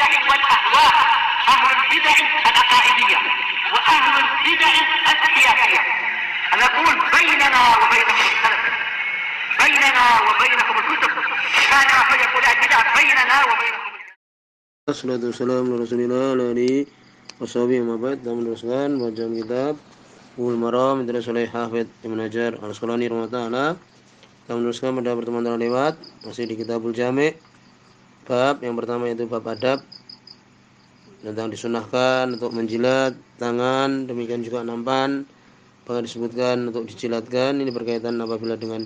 البدع والأهواء، أهل البدع العقائدية وأهل البدع السياسية. نقول بيننا وبينكم السلف، بيننا وبينكم الكتب، كان فيقول البدع بيننا وبينكم. Wassalatu wassalamu ala rasulillah alaihi washabihi wa ba'd. Kita meneruskan bacaan kitab Bulughul Maram dari Syekh Hafidz Ibnu Hajar Al-Asqalani rahimahullah. Kita meneruskan pada pertemuan lewat masih di Kitabul Jami', bab yang pertama yaitu bab adab, tentang disunahkan untuk menjilat tangan, demikian juga nampan, bahkan disebutkan untuk dijilatkan. Ini berkaitan apabila dengan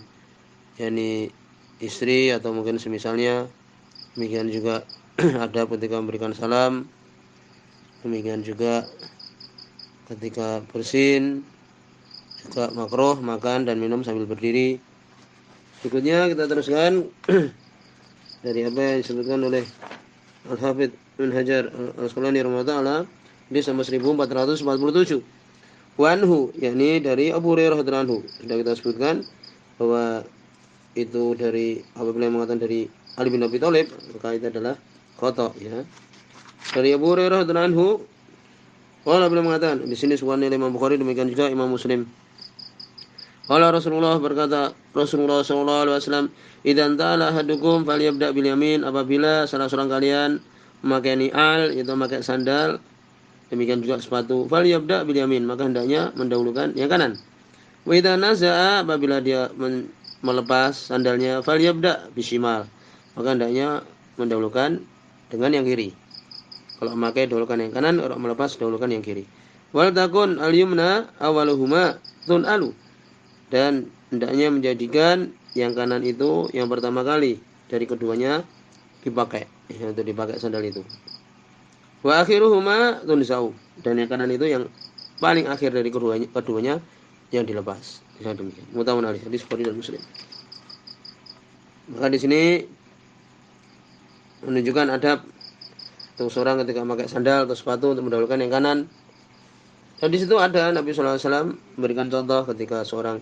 istri atau mungkin semisalnya. Demikian juga adab ketika memberikan salam, demikian juga ketika bersin, juga makruh makan dan minum sambil berdiri. Berikutnya kita teruskan dari apa yang disebutkan oleh Al-Hafidz Ibnu Hajar Al-Asqalani rahimahullah di 1447. Wanhu, yakni dari Abu Hurairah radhiyallahu anhu. Sudah kita sebutkan bahwa itu dari apabila mengatakan dari Ali bin Abi Thalib, maka itu adalah khata, ya. Dari Abu Hurairah radhiyallahu anhu, qala beliau mengatakan, di sini disebutkan oleh Imam Bukhari, demikian juga Imam Muslim. Qala Rasulullah, berkata Rasulullah sallallahu alaihi wasallam, "Idzan ta'ala ahadukum falyabda bil yamin." Apabila salah seorang kalian memakai ni'al, yaitu memakai sandal, demikian juga sepatu, falyabda bil yamin, maka hendaknya mendahulukan yang kanan. Wa idza naza'a, apabila dia melepas sandalnya, falyabda bishimal, maka hendaknya mendahulukan dengan yang kiri. Kalau memakai dahulukan yang kanan, kalau melepas dahulukan yang kiri. Wal takun al-yumna awaluhuma tun'alu, dan hendaknya menjadikan yang kanan itu yang pertama kali dari keduanya dipakai, untuk dipakai sandal itu. Wa akhiruhuma tunsau, dan yang kanan itu yang paling akhir dari keduanya yang dilepas. Ya, demikian. Muttafaqun alaih, hadis Bukhari dan Muslim. Maka di sini menunjukkan adab untuk seorang ketika memakai sandal atau sepatu untuk mendahulukan yang kanan. Dan di situ ada Nabi sallallahu alaihi wasallam memberikan contoh ketika seorang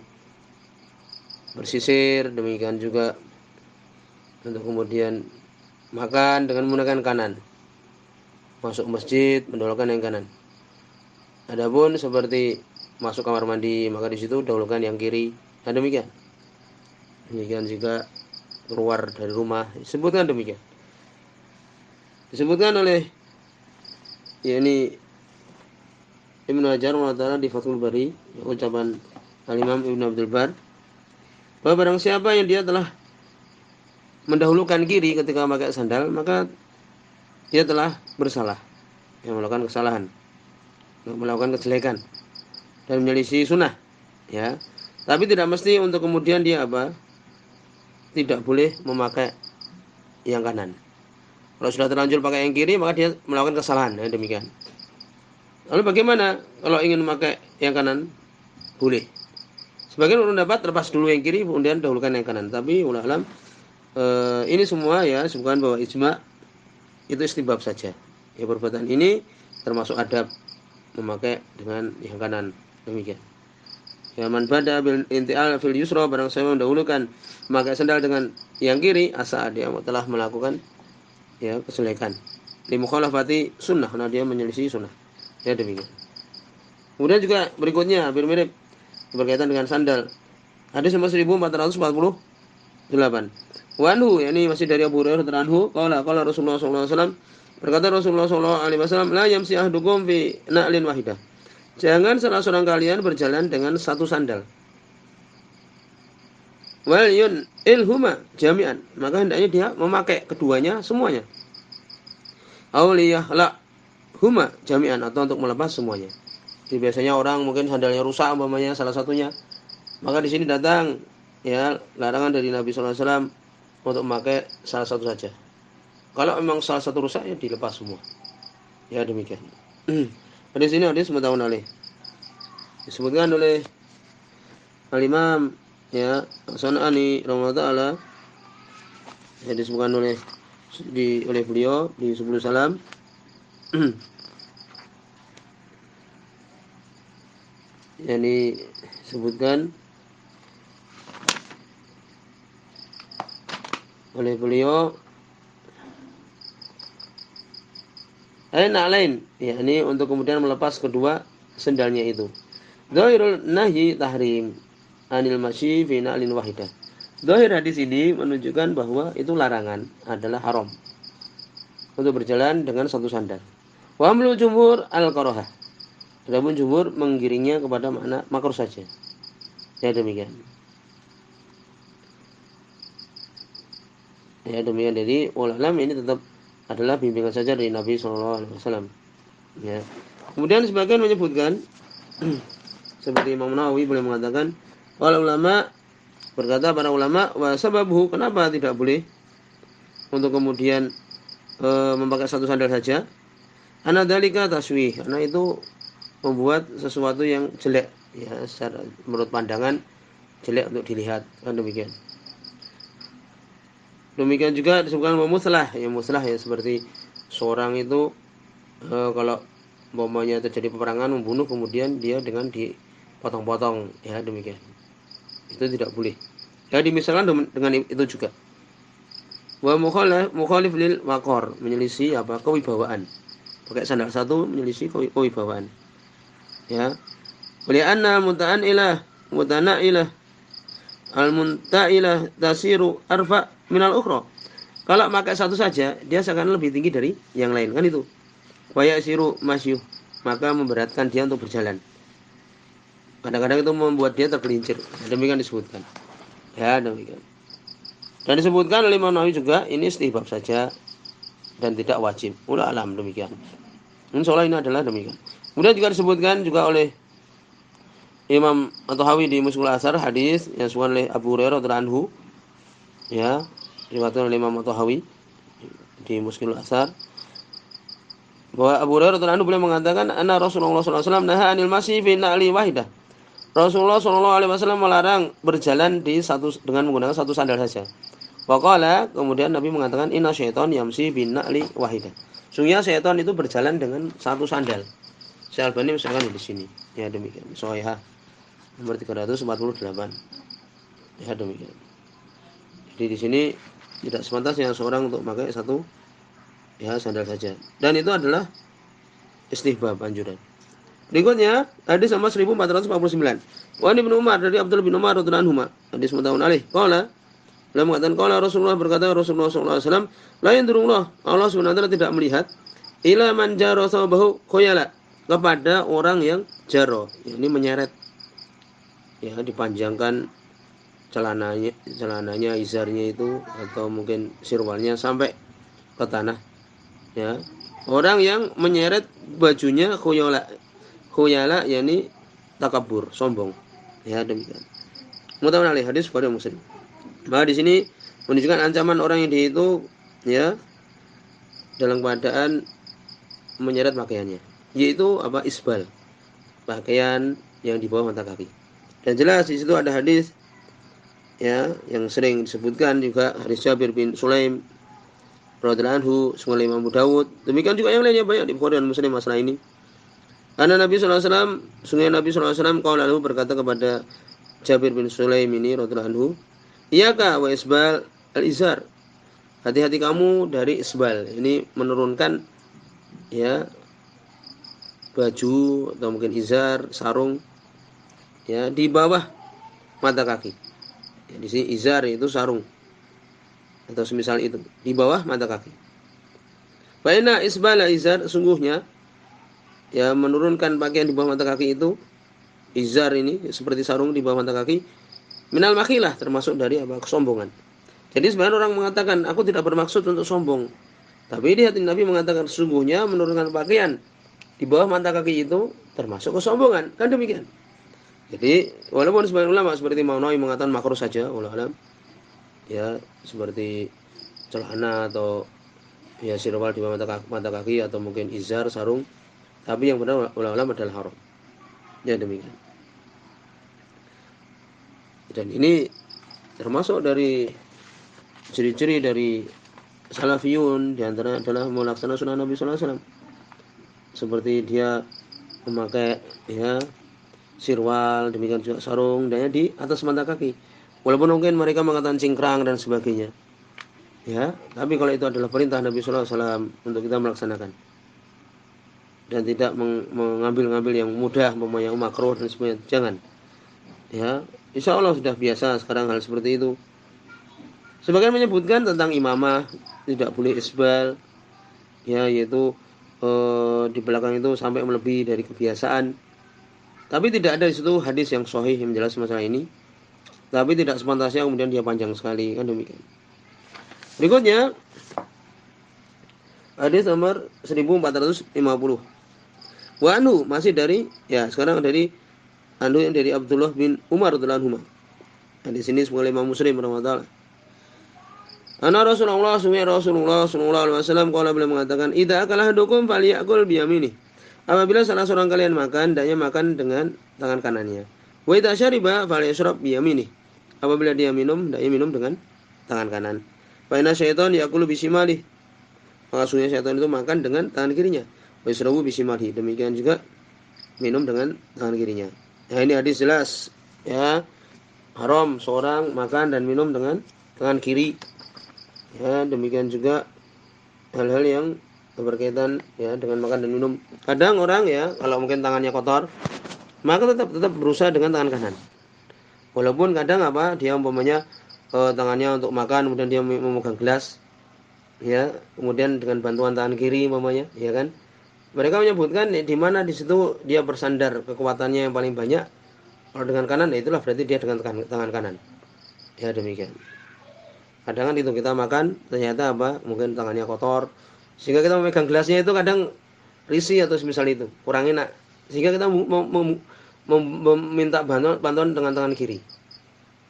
bersisir, demikian juga untuk kemudian makan dengan menggunakan kanan. Masuk masjid mendahulukan yang kanan. Adapun seperti masuk kamar mandi, maka di situ dahulukan yang kiri. Dan demikian. Demikian juga keluar dari rumah, disebutkan demikian. Disebutkan oleh Ibnu Hajar mengatakan di Fathul Bari, ucapan Al-Imam Ibnu Abdul Bar, bahwa barang siapa yang dia telah mendahulukan kiri ketika memakai sandal, maka dia telah bersalah, yang melakukan kesalahan, melakukan kejelekan dan menyelisih sunnah, ya. Tapi tidak mesti untuk kemudian dia tidak boleh memakai yang kanan. Kalau sudah terlanjur pakai yang kiri, maka dia melakukan kesalahan, ya, demikian. Lalu bagaimana kalau ingin memakai yang kanan? Boleh. Sebagian ulama dapat lepas dulu yang kiri, kemudian dahulukan yang kanan. Tapi ulama ini semua, ya, sebutkan bahwa ijma itu istihbab saja. Ya, perbuatan ini termasuk adab memakai dengan yang kanan, demikian. Ya, man bada bil intial fil yusra, barang siapa mendahulukan memakai sandal dengan yang kiri, asa dia telah melakukan, ya, kejelekan. Li mukhalafati sunnah, karena dia menyelisih sunnah. Ya, demikian. Kemudian juga berikutnya hampir mirip berkaitan dengan sandal. Hadis nomor 1448. Wanhu, yakni masih dari Abu Hurairah radhiyallahu anhu, qala Rasulullah sallallahu alaihi wasallam, berkata Rasulullah sallallahu alaihi wasallam, la yamsi ahadukum fi na'lin wahidah. Jangan salah seorang kalian berjalan dengan satu sandal. Wal yun ilhuma jami'an, maka hendaknya dia memakai keduanya semuanya. Auliyah la huma jami'an, atau untuk melepas semuanya. Jadi biasanya orang mungkin sandalnya rusak umpamanya salah satunya, maka di sini datang, ya, larangan dari Nabi sallallahu alaihi wasallam untuk memakai salah satu saja. Kalau memang salah satu rusak, ya dilepas semua. Ya, demikian. Di sini hadis muttafaqun alaih. Disebutkan oleh Al-Imam, ya, Sanani rahimahullah taala, ya, disebutkan oleh beliau di Subul Salam. Yani disebutkan oleh beliau lain, yakni untuk kemudian melepas kedua sendalnya itu. Dhahirul nahyi tahrim anil masyi fi na'lin wahidah. Dhahir hadis ini menunjukkan bahwa itu larangan, adalah haram untuk berjalan dengan satu sandal. Wa amlu jumhur al-karahah. Adapun jumhur menggiringnya kepada makna makruh saja. Ya demikian. Ya demikian. Jadi ulama ini tetap adalah bimbingan saja dari Nabi SAW. Ya. Kemudian sebagian menyebutkan seperti Imam Nawawi boleh mengatakan, para ulama berkata para ulama wa sababuhu, kenapa tidak boleh untuk kemudian memakai satu sandal saja? Ana dzalika taswih, karena itu membuat sesuatu yang jelek ya, secara menurut pandangan jelek untuk dilihat, kan demikian. Demikian juga disebutkan muslah, ya muslah ya seperti seorang itu kalau umpamanya terjadi peperangan membunuh kemudian dia dengan dipotong-potong, ya demikian. Itu tidak boleh. Ya dimisalkan dengan itu juga. Wa mukhalif lil waqar, menyelisih apa? Kewibawaan. Pakai sandal satu menyelisih kewibawaan. Ya. Oleh anna muta'anilah al-muntailah tasiru arfa minal ukhra. Kalau pakai satu saja, dia akan lebih tinggi dari yang lain, kan itu. Wa yasiru masyuh, maka memberatkan dia untuk berjalan. Kadang-kadang itu membuat dia tergelincir. Demikian disebutkan. Ya, demikian. Dan disebutkan oleh Imam Nawawi juga ini istihbab saja dan tidak wajib. Wallahu alam, demikian. Insyaallah ini adalah demikian. Kemudian juga disebutkan juga oleh Imam At-Tahawi di Mushkil Asar hadis yang disebutkan oleh Abu Hurairah radhiyallahu anhu. Ya, diriwayatkan oleh Imam At-Tahawi di Mushkil Asar bahwa Abu Hurairah radhiyallahu anhu beliau mengatakan anna Rasulullah sallallahu alaihi wasallam naha 'anil masyi fi na'li wahidah. Rasulullah sallallahu alaihi wasallam melarang berjalan dengan menggunakan satu sandal saja. Waqala, kemudian Nabi mengatakan inna syaitan yamsi bin na'li wahidah. Sungguhnya syaitan itu berjalan dengan satu sandal. Syekh Albani misalkan di sini. Ya demikian. Shahihah nomor 348. Ya demikian. Jadi di sini tidak sepantasnya seorang untuk memakai satu ya sandal saja. Dan itu adalah istihbab, anjuran. Berikutnya hadis nomor 1449. Wa Ibnu Umar, dari Abdullah bin Umar radhiyallahu anhu. Hadis muttafaqun alaih. Qala, beliau mengatakan qala Rasulullah, berkata Rasulullah sallallahu alaihi wasallam, la yandurullah, Allah Subhanahu wa taala tidak melihat ila man jara sabahu khuyala, kepada orang yang jaro, ini menyeret ya, dipanjangkan celananya izarnya itu atau mungkin sirwalnya sampai ke tanah ya. Orang yang menyeret bajunya khuyala yakni takabur, sombong. Ya demikian. Muttafaqun alaih, hadis Bukhari Muslim. Maka di sini menunjukkan ancaman orang yang itu ya dalam keadaan menyeret pakaiannya, yaitu apa? Isbal, pakaian yang di bawah mata kaki. Dan jelas di situ ada hadis ya yang sering disebutkan juga, hadis Jabir bin Sulaim radhiyallahu anhu, sungai Imam Abu Dawud. Demikian juga yang lainnya banyak di Bukhari dan Muslim masalah ini. Karena Nabi sallallahu alaihi wasallam, sungai Nabi sallallahu alaihi wasallam qala lahu, berkata kepada Jabir bin Sulaim ini radhiyallahu anhu, iyaka wa isbal al-izar, hati-hati kamu dari isbal, ini menurunkan ya baju atau mungkin izar, sarung ya di bawah mata kaki. Ya, di sini izar itu sarung atau semisal itu di bawah mata kaki. Fa inna isbala izar, sungguhnya ya menurunkan pakaian di bawah mata kaki itu, izar ini seperti sarung di bawah mata kaki, minal makhilah, termasuk dari apa? Kesombongan. Jadi sebenarnya orang mengatakan aku tidak bermaksud untuk sombong, tapi di hati Nabi mengatakan sungguhnya menurunkan pakaian di bawah mata kaki itu termasuk kesombongan, kan demikian. Jadi walaupun sebagian ulama seperti Imam Nawawi mengatakan makruh saja, wallahu alam, ya seperti celana atau ya sirwal di bawah mata kaki atau mungkin izar, sarung, tapi yang benar ulama adalah haram. Ya demikian. Dan ini termasuk dari ciri-ciri dari salafiyun, di antara adalah melaksanakan sunnah Nabi sallallahu alaihi wasallam. Seperti dia memakai ya sirwal, demikian juga sarung, dan di atas mata kaki. Walaupun mungkin mereka mengatakan cingkrang dan sebagainya. Ya, tapi kalau itu adalah perintah Nabi sallallahu alaihi wasallam untuk kita melaksanakan. dan tidak mengambil yang mudah, yang makruh dan sebagainya. Jangan. Ya, insya Allah sudah biasa sekarang hal seperti itu. Sebagian menyebutkan tentang imamah, tidak boleh isbal, ya, yaitu di belakang itu sampai melebihi dari kebiasaan. Tapi tidak ada di situ hadis yang sahih yang menjelaskan masalah ini. Tapi tidak sepantasnya kemudian dia panjang sekali, kan demikian. Berikutnya hadis nomor 1450. Wa anhu, masih dari, ya sekarang dari anhu yang dari Abdullah bin Umar radhiyallahu anhu. Di sini sebagai Imam Muslim rahimahullah. Ana Rasulullah sallallahu alaihi wasallam qala, beliau mengatakan, "Idza akala ahadukum falyakul biyamini." Apabila salah seorang kalian makan, hendaknya makan dengan tangan kanannya. Wa idza syariba falyashrab biyamini. Apabila dia minum, hendaknya minum dengan tangan kanan. Fa inna syaitan yakulu bisimali. Maka sungguhnya syaitan itu makan dengan tangan kirinya. Wa yashrabu bisimali. Demikian juga minum dengan tangan kirinya. Nah, ini hadis jelas, ya, haram seorang makan dan minum dengan tangan kiri. Ya, demikian juga hal-hal yang berkaitan, ya, dengan makan dan minum. Kadang orang, ya, kalau mungkin tangannya kotor, maka tetap berusaha dengan tangan kanan. Walaupun kadang dia umpamanya tangannya untuk makan, kemudian dia memegang gelas, ya, kemudian dengan bantuan tangan kiri umpamanya, ya kan. Mereka menyebutkan di mana di situ dia bersandar kekuatannya yang paling banyak. Kalau dengan kanan, ya itulah berarti dia dengan tangan kanan. Ya, demikian. Kadang kan itu kita makan ternyata mungkin tangannya kotor, sehingga kita memegang gelasnya itu kadang risih atau semisal itu kurang enak, sehingga kita meminta bantuan dengan tangan kiri.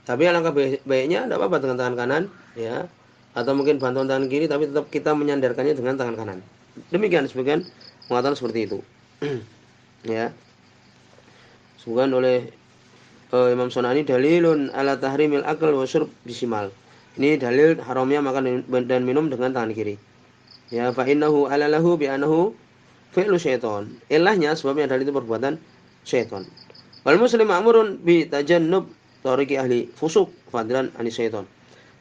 Tapi alangkah baiknya tidak apa-apa dengan tangan kanan, ya, atau mungkin bantuan tangan kiri, tapi tetap kita menyandarkannya dengan tangan kanan. Demikian sebagian mengatakan seperti itu. Ya, disebutkan oleh Imam Sunani, dalilun ala tahrimil akal wa syurb bisimal. Ini dalil haramnya makan dan minum dengan tangan kiri. Ya, fa innahu alalahu bi annahu fi'lu syaitan. Ilahnya, sebabnya adalah itu perbuatan syaitan. Wal muslim ma'murun bi tajannub tariqi ahli fusuk fadlan ani syaitan.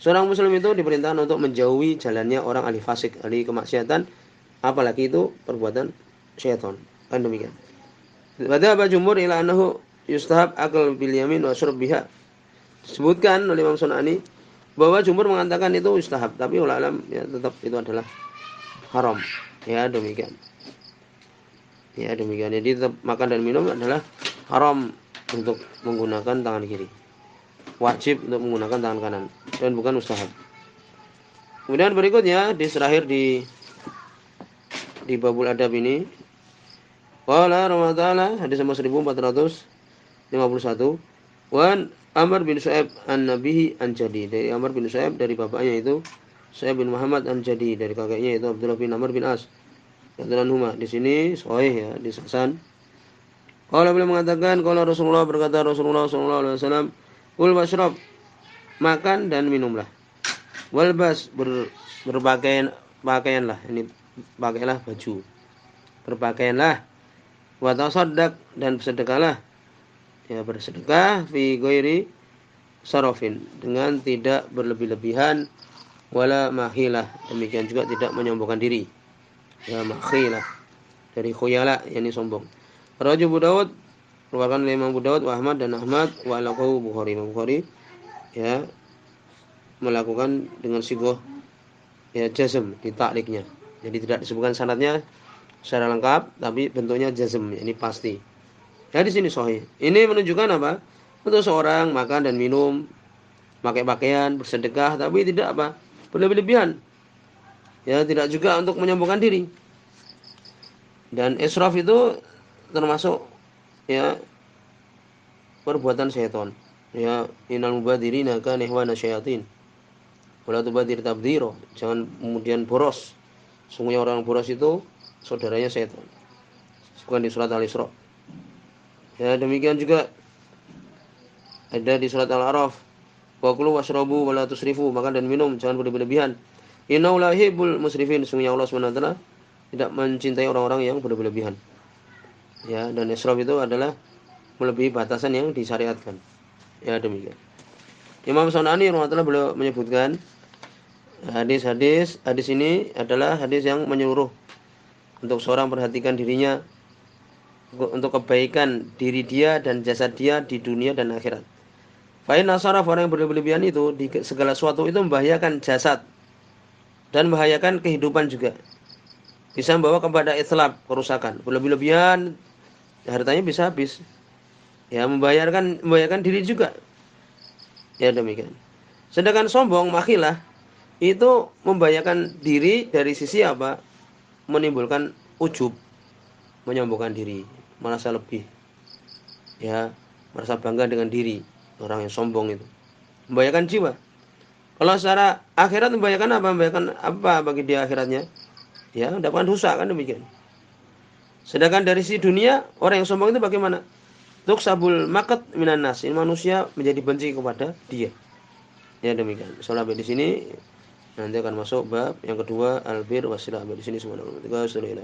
Seorang muslim itu diperintahkan untuk menjauhi jalannya orang ahli fasik, ahli kemaksiatan, apalagi itu perbuatan syaitan. Kan demikian. Wadhaba jumhur ila annahu yustahab akal bil yamin wa syurb biha. Disebutkan oleh Imam Sunani bahwa jumhur mengatakan itu yustahab, tapi ulama ya tetap itu adalah haram. Ya, demikian. Ya, demikian. Jadi tetap makan dan minum adalah haram untuk menggunakan tangan kiri. Wajib untuk menggunakan tangan kanan dan bukan mustahab. Kemudian berikutnya di terakhir di babul adab ini, qala Ramadhan hadis nomor 1451, wan Amr bin Shu'aib an-Nabihi an-Jadi, dari Amr bin Shu'aib dari bapaknya itu Shu'aib bin Muhammad an-Jadi, dari kakeknya itu Abdullah bin Amr bin As radhiyallahu. Di sini sahih, ya, di Hasan. Qala, beliau mengatakan, qala Rasulullah, berkata Rasulullah sallallahu alaihi wasallam, kul washrab, makan dan minumlah, walbas, berpakaianlah, ini pakailah baju, berpakaianlah, wa tasaddaq, dan bersedekahlah, ya, bersedekah fi ghairi sarafin, dengan tidak berlebih-lebihan, wala mahilah, demikian juga tidak menyombongkan diri, ya, mahilah dari khuyala, yakni sombong. Rawahu Abu Dawud, keluarkan oleh Imam Abu Dawud, wa Ahmad, dan Ahmad, wa alaqahu Bukhari. Imam Bukhari, ya, melakukan dengan sigoh, ya, jazm di ta'liqnya. Jadi tidak disebutkan sanadnya secara lengkap, tapi bentuknya jazm, ini pasti. Ya, di sini sahih. Ini menunjukkan apa? Untuk seorang makan dan minum, pakai pakaian, bersedekah, tapi tidak berlebih-lebihan. Ya, tidak juga untuk menyombongkan diri. Dan israf itu termasuk, ya, perbuatan syaitan. Ya, innal mubadirina kana ihwana syayatin. Wala tubadir tabdira. Jangan kemudian boros. Sungguhnya orang boros itu saudaranya syaitan. Bukan di surat Al-Isra. Ya, demikian juga ada di surat Al-A'raf, wa kulu washrabu wa la tusrifu, makan dan minum jangan berlebihan. Innahu la yuhibbul musrifin, sungguhnya Allah SWT tidak mencintai orang-orang yang berlebihan. Ya, dan israf itu adalah melebihi batasan yang disyariatkan. Ya, demikian. Imam Sunani rahimahullah beliau menyebutkan hadis ini adalah hadis yang menyeluruh untuk seorang perhatikan dirinya untuk kebaikan diri dia dan jasad dia di dunia dan akhirat. Fa'in nasaraf, orang yang berlebihan itu di segala sesuatu itu membahayakan jasad dan membahayakan kehidupan juga. Bisa membawa kepada itlab, kerusakan. Berlebihan hartanya bisa habis. Ya, membahayakan diri juga. Ya demikian. Sedangkan sombong, makhilah, itu membahayakan diri dari sisi apa? Menimbulkan ujub, menyombongkan diri, merasa lebih. Ya, merasa bangga dengan diri. Orang yang sombong itu membahayakan jiwa. Kalau secara akhirat membahayakan apa? Membahayakan apa bagi dia akhiratnya? Ya, mendapatkan dosa, kan demikian. Sedangkan dari sisi dunia, orang yang sombong itu bagaimana? Tuksabul makat minan nas, manusia menjadi benci kepada dia. Ya demikian. Sampai di sini nanti akan masuk bab yang kedua, albir wasilah. Di sini semua. Tiga sudah